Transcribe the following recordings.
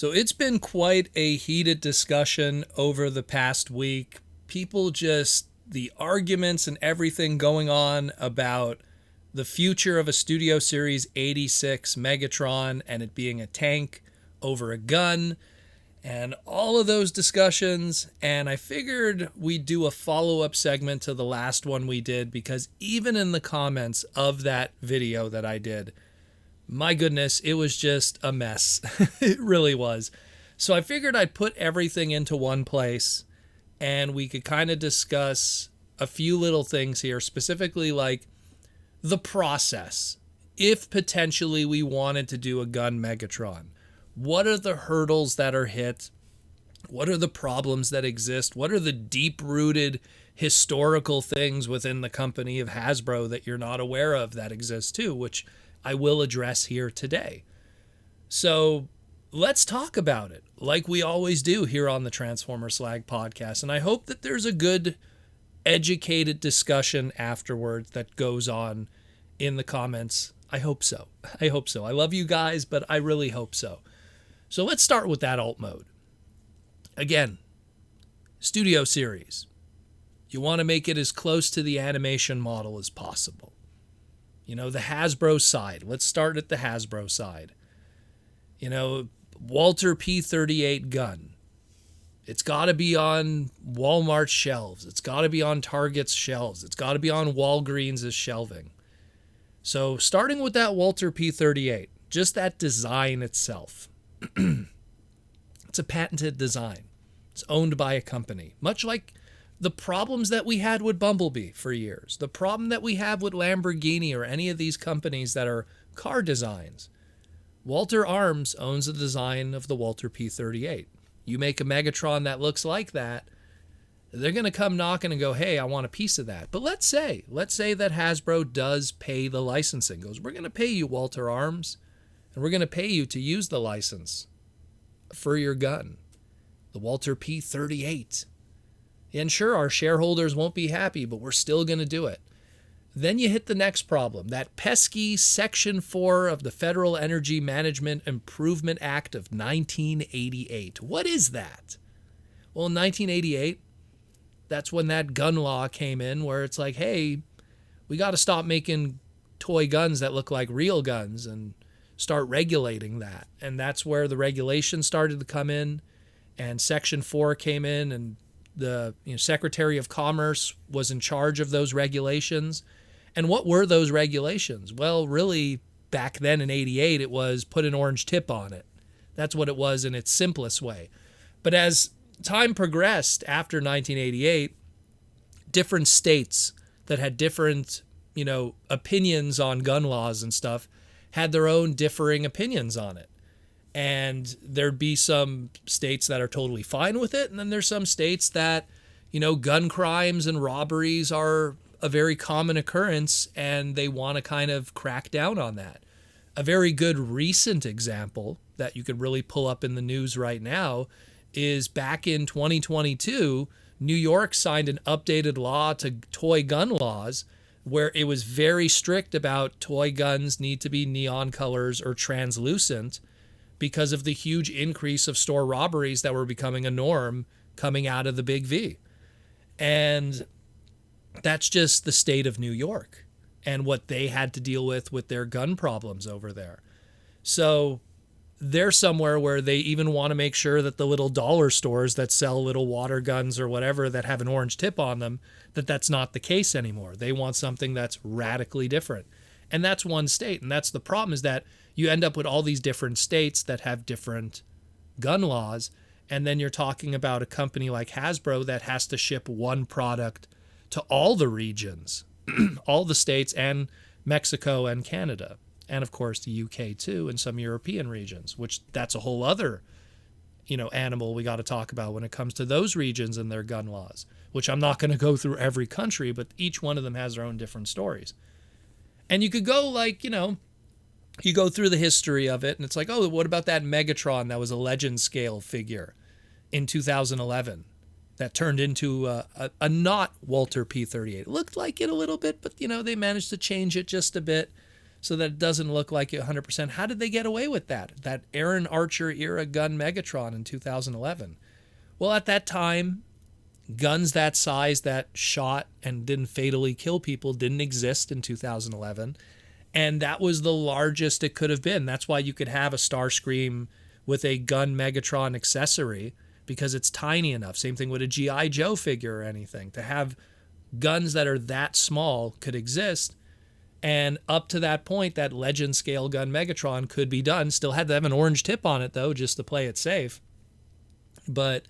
So it's been quite a heated discussion over the past week. People just, the arguments and everything going on about the future of a Studio Series 86 Megatron and it being a tank over a gun and all of those discussions. And I figured we'd do a follow-up segment to the last one we did, because even in the comments of that video that I did, my goodness, it was just a mess. It really was. So I figured I'd put everything into one place and we could kind of discuss a few little things here, specifically like the process. If potentially we wanted to do a gun Megatron, what are the hurdles that are hit? What are the problems that exist? What are the deep-rooted historical things within the company of Hasbro that you're not aware of that exist too, which I will address here today. So let's talk about it like we always do here on the Transformer Slag podcast. And I hope that there's a good educated discussion afterwards that goes on in the comments. I hope so. I hope so. I love you guys, but I really hope so. So let's start with that alt mode. Again, Studio Series. You want to make it as close to the animation model as possible. You know, the Hasbro side. Let's start at the Hasbro side. You know, Walter P38 gun. It's got to be on Walmart's shelves. It's got to be on Target's shelves. It's got to be on Walgreens' shelving. So starting with that Walter P38, just that design itself. It's a patented design. It's owned by a company. Much like the problems that we had with Bumblebee for years, the problem that we have with Lamborghini or any of these companies that are car designs. Walter Arms owns the design of the Walter P38. You make a Megatron that looks like that, they're going to come knocking and go, hey, I want a piece of that. But let's say that Hasbro does pay the licensing. Goes, we're going to pay you, Walter Arms, and we're going to pay you to use the license for your gun, the Walter P38. And sure, our shareholders won't be happy, but we're still going to do it. Then you hit the next problem, that pesky Section 4 of the Federal Energy Management Improvement Act of 1988. What is that? Well, in 1988, that's when that gun law came in, where it's like, hey, we got to stop making toy guns that look like real guns and start regulating that. And that's where the regulation started to come in, and Section 4 came in, and the Secretary of Commerce was in charge of those regulations. And what were those regulations? Well, really, back then in 88, it was put an orange tip on it. That's what it was in its simplest way. But as time progressed after 1988, different states that had different, opinions on gun laws and stuff had their own differing opinions on it. And there'd be some states that are totally fine with it. And then there's some states that, gun crimes and robberies are a very common occurrence and they want to kind of crack down on that. A very good recent example that you could really pull up in the news right now is back in 2022, New York signed an updated law to toy gun laws where it was very strict about toy guns need to be neon colors or translucent, because of the huge increase of store robberies that were becoming a norm coming out of the Big V. And that's just the state of New York and what they had to deal with their gun problems over there. So they're somewhere where they even want to make sure that the little dollar stores that sell little water guns or whatever that have an orange tip on them, that's not the case anymore. They want something that's radically different. And that's one state. And that's the problem, is that you end up with all these different states that have different gun laws. And then you're talking about a company like Hasbro that has to ship one product to all the regions, all the states, and Mexico and Canada. And of course the UK too, and some European regions, which that's a whole other, animal we got to talk about when it comes to those regions and their gun laws, which I'm not going to go through every country, but each one of them has their own different stories. And you could go you go through the history of it, and it's like, oh, what about that Megatron that was a legend scale figure in 2011 that turned into a not Walter P38? It looked like it a little bit, but, they managed to change it just a bit. so that it doesn't look like it 100%. How did they get away with that? That Aaron Archer era gun Megatron in 2011. Well, at that time, guns that size that shot and didn't fatally kill people didn't exist in 2011. And that was the largest it could have been. That's why you could have a Starscream with a gun Megatron accessory, because it's tiny enough. Same thing with a G.I. Joe figure or anything. To have guns that are that small could exist. And up to that point, that legend scale gun Megatron could be done. Still had to have an orange tip on it, though, just to play it safe. But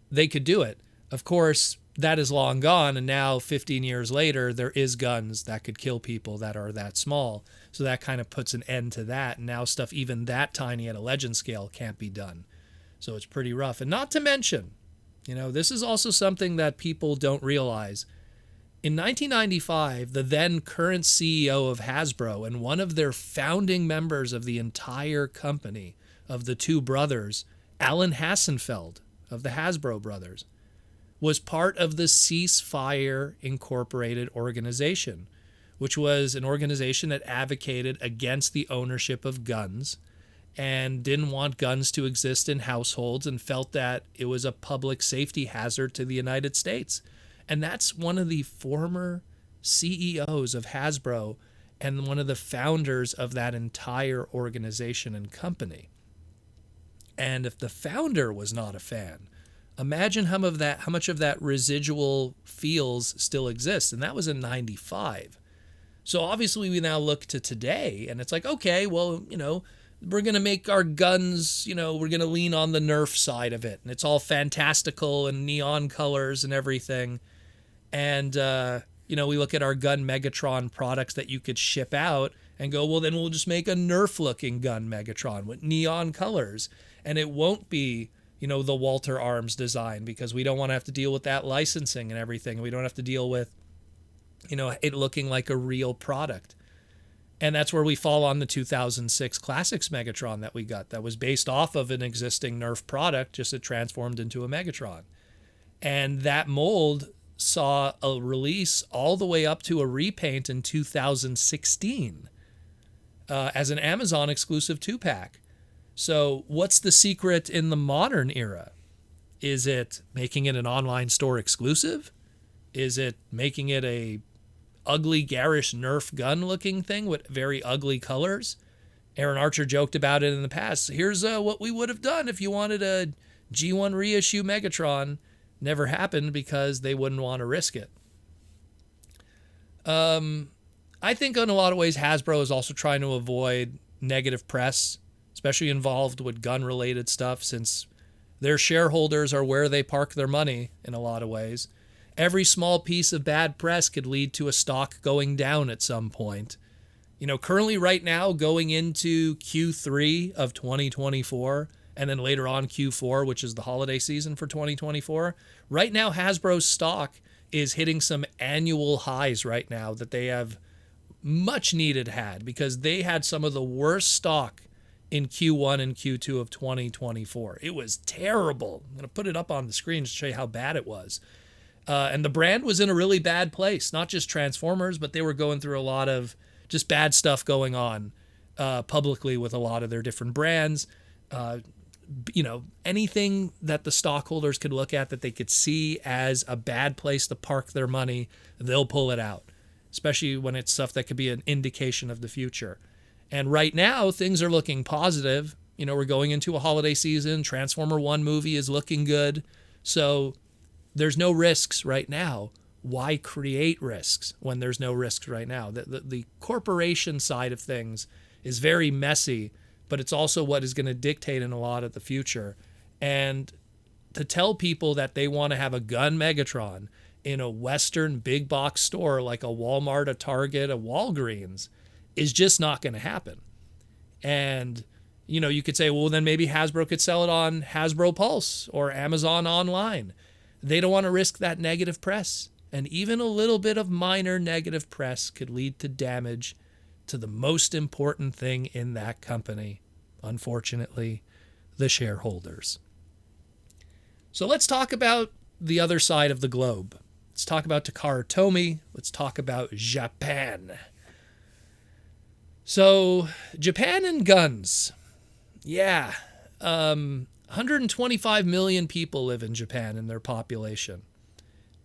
they could do it. Of course, that is long gone, and now 15 years later, there is guns that could kill people that are that small. So that kind of puts an end to that. And now stuff even that tiny at a legend scale can't be done. So it's pretty rough. And not to mention, this is also something that people don't realize. In 1995, the then current CEO of Hasbro and one of their founding members of the entire company, of the two brothers, Alan Hassenfeld of the Hasbro brothers, was part of the Ceasefire Incorporated organization, which was an organization that advocated against the ownership of guns and didn't want guns to exist in households and felt that it was a public safety hazard to the United States. And that's one of the former CEOs of Hasbro and one of the founders of that entire organization and company. And if the founder was not a fan, imagine how much of that residual feels still exists. And that was in 95. So obviously we now look to today and it's like, okay, well, we're going to make our guns, we're going to lean on the Nerf side of it. And it's all fantastical and neon colors and everything. And, we look at our gun Megatron products that you could ship out and go, well, then we'll just make a Nerf-looking gun Megatron with neon colors. And it won't be, the Walter Arms design, because we don't want to have to deal with that licensing and everything. We don't have to deal with, it looking like a real product. And that's where we fall on the 2006 Classics Megatron that we got. That was based off of an existing Nerf product, just it transformed into a Megatron. And that mold saw a release all the way up to a repaint in 2016 as an Amazon exclusive 2-pack. So what's the secret in the modern era? Is it making it an online store exclusive? Is it making it a ugly, garish Nerf gun looking thing with very ugly colors? Aaron Archer joked about it in the past. Here's what we would have done if you wanted a G1 reissue Megatron. Never happened because they wouldn't want to risk it. I think in a lot of ways Hasbro is also trying to avoid negative press, especially involved with gun-related stuff, since their shareholders are where they park their money in a lot of ways. Every small piece of bad press could lead to a stock going down at some point. Currently right now, going into Q3 of 2024, and then later on Q4, which is the holiday season for 2024, right now Hasbro's stock is hitting some annual highs right now that they have much needed had, because they had some of the worst stock in Q1 and Q2 of 2024. It was terrible. I'm going to put it up on the screen to show you how bad it was. And the brand was in a really bad place, not just Transformers, but they were going through a lot of just bad stuff going on publicly with a lot of their different brands. Anything that the stockholders could look at that they could see as a bad place to park their money, they'll pull it out, especially when it's stuff that could be an indication of the future. And right now, things are looking positive. We're going into a holiday season. Transformer 1 movie is looking good. So there's no risks right now. Why create risks when there's no risks right now? The corporation side of things is very messy, but it's also what is going to dictate in a lot of the future. And to tell people that they want to have a gun Megatron in a Western big box store like a Walmart, a Target, a Walgreens is just not going to happen. And, you could say, well, then maybe Hasbro could sell it on Hasbro Pulse or Amazon online. They don't want to risk that negative press. And even a little bit of minor negative press could lead to damage to the most important thing in that company, unfortunately, the shareholders. So let's talk about the other side of the globe. Let's talk about Takara-Tomy. Let's talk about Japan. So, Japan and guns. Yeah. 125 million people live in Japan in their population.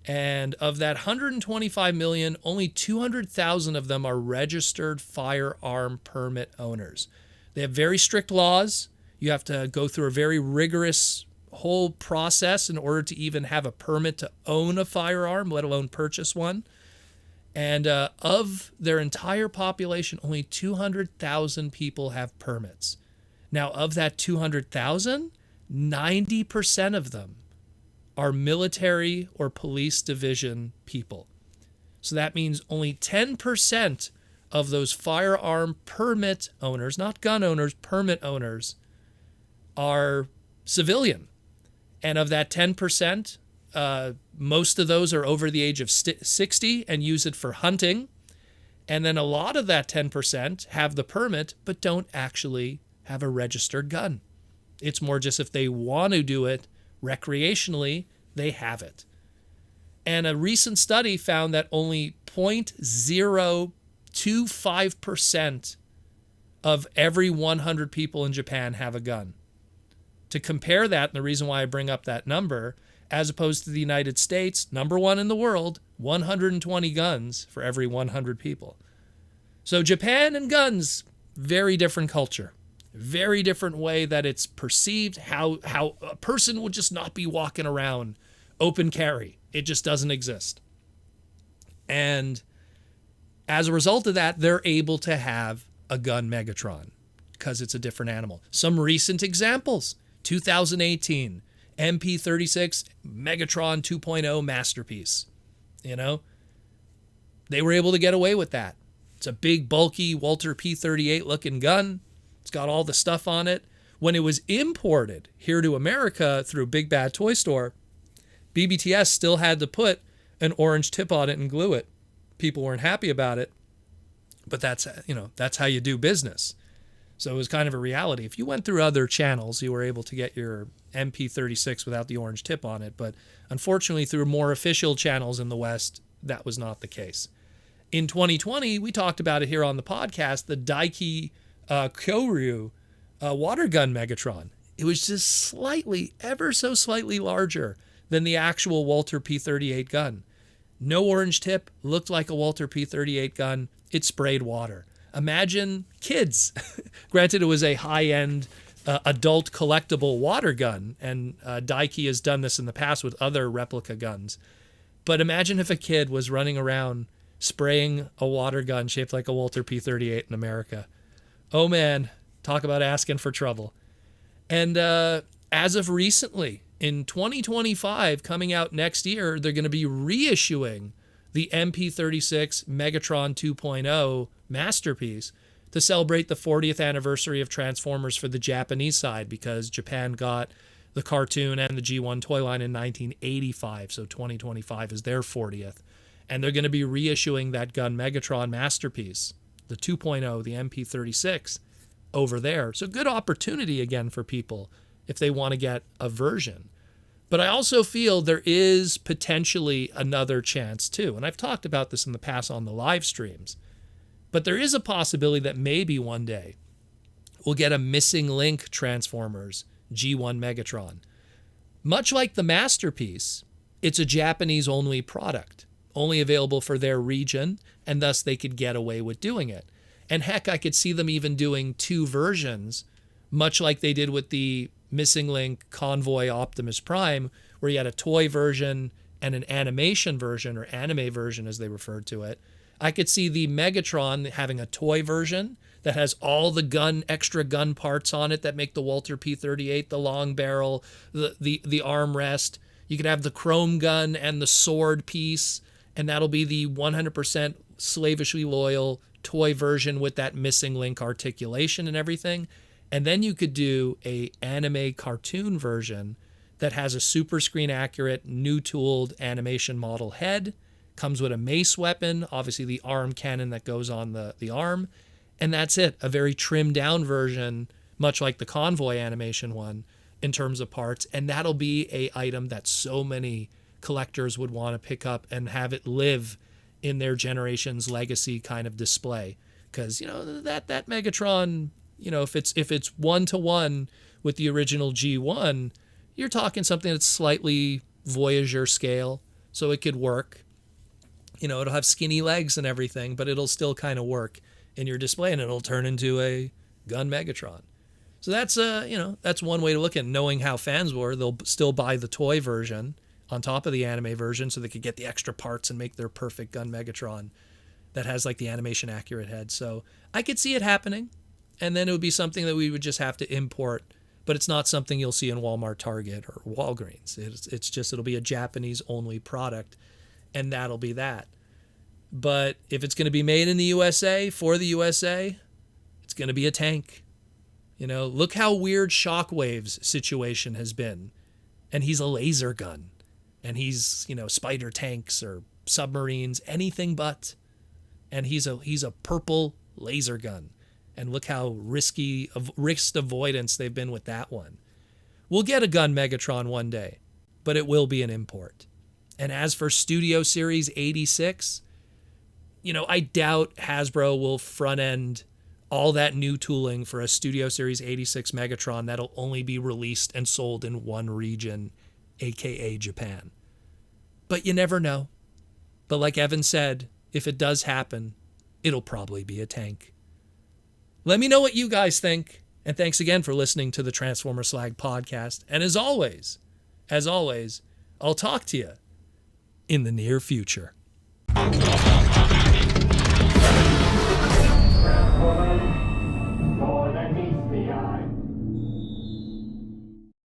And of that 125 million, only 200,000 of them are registered firearm permit owners. They have very strict laws. You have to go through a very rigorous whole process in order to even have a permit to own a firearm, let alone purchase one. And of their entire population, only 200,000 people have permits. Now, of that 200,000, 90% of them are military or police division people. So that means only 10% of those firearm permit owners, not gun owners, permit owners, are civilian. And of that 10%, most of those are over the age of 60 and use it for hunting. And then a lot of that 10% have the permit but don't actually have a registered gun. It's more just if they want to do it recreationally, they have it. And a recent study found that only 0.025% of every 100 people in Japan have a gun. To compare that, and the reason why I bring up that number, as opposed to the United States, number one in the world, 120 guns for every 100 people. So Japan and guns, very different culture. Very different way that it's perceived, how a person would just not be walking around open carry. It just doesn't exist. And as a result of that, they're able to have a gun Megatron because it's a different animal. Some recent examples, 2018, MP36 Megatron 2.0 masterpiece. You know, they were able to get away with that. It's a big, bulky Walter P38 looking gun. It's got all the stuff on it. When it was imported here to America through Big Bad Toy Store, BBTS still had to put an orange tip on it and glue it. People weren't happy about it, but that's how you do business. So it was kind of a reality. If you went through other channels, you were able to get your MP36 without the orange tip on it. But unfortunately, through more official channels in the West, that was not the case. In 2020, we talked about it here on the podcast, the Daiki Kyoryu water gun Megatron. It was just ever so slightly larger than the actual Walter P38 gun. No orange tip, looked like a Walter P38 gun. It sprayed water. Imagine kids. Granted, it was a high-end adult collectible water gun, and Daiki has done this in the past with other replica guns. But imagine if a kid was running around spraying a water gun shaped like a Walter P38 in America. Oh man, talk about asking for trouble. And as of recently, in 2025, coming out next year, they're going to be reissuing the MP36 Megatron 2.0 masterpiece to celebrate the 40th anniversary of Transformers for the Japanese side, because Japan got the cartoon and the G1 toy line in 1985, so 2025 is their 40th. And they're going to be reissuing that gun Megatron masterpiece, the 2.0, the MP36, over there. So good opportunity again for people if they want to get a version. But I also feel there is potentially another chance too. And I've talked about this in the past on the live streams. But there is a possibility that maybe one day we'll get a missing link Transformers G1 Megatron. Much like the masterpiece, it's a Japanese only product, only available for their region, and thus they could get away with doing it. And heck, I could see them even doing two versions, much like they did with the Missing Link Convoy Optimus Prime, where you had a toy version and an animation version, or anime version as they referred to it. I could see the Megatron having a toy version that has all the extra gun parts on it that make the Walter P38, the long barrel, the armrest. You could have the chrome gun and the sword piece, and that'll be the 100% slavishly loyal toy version with that Missing Link articulation and everything. And then you could do a anime cartoon version that has a super screen accurate, new tooled animation model head, comes with a mace weapon, obviously the arm cannon that goes on the arm, and that's it. A very trimmed down version, much like the Convoy animation one in terms of parts. And that'll be a item that so many collectors would want to pick up and have it live in their generation's legacy kind of display. because that Megatron, if it's 1-to-1 with the original G1, you're talking something that's slightly Voyager scale, so it could work. It'll have skinny legs and everything, but it'll still kind of work in your display, and it'll turn into a gun Megatron. So that's that's one way to look at it. Knowing how fans were, they'll still buy the toy version on top of the anime version so they could get the extra parts and make their perfect gun Megatron that has like the animation accurate head. So I could see it happening, and then it would be something that we would just have to import, but it's not something you'll see in Walmart, Target, or Walgreens. It'll be a Japanese only product, and that'll be that. But if it's going to be made in the USA for the USA, it's going to be a tank. Look how weird Shockwave's situation has been. And he's a laser gun. And he's, spider tanks or submarines, anything but. And he's a purple laser gun. And look how risk avoidance they've been with that one. We'll get a gun Megatron one day, but it will be an import. And as for Studio Series 86, I doubt Hasbro will front end all that new tooling for a Studio Series 86 Megatron that'll only be released and sold in one region, aka Japan. But you never know. But like Evan said, if it does happen, it'll probably be a tank. Let me know what you guys think, and thanks again for listening to the Transformer Slag podcast. And as always, I'll talk to you in the near future.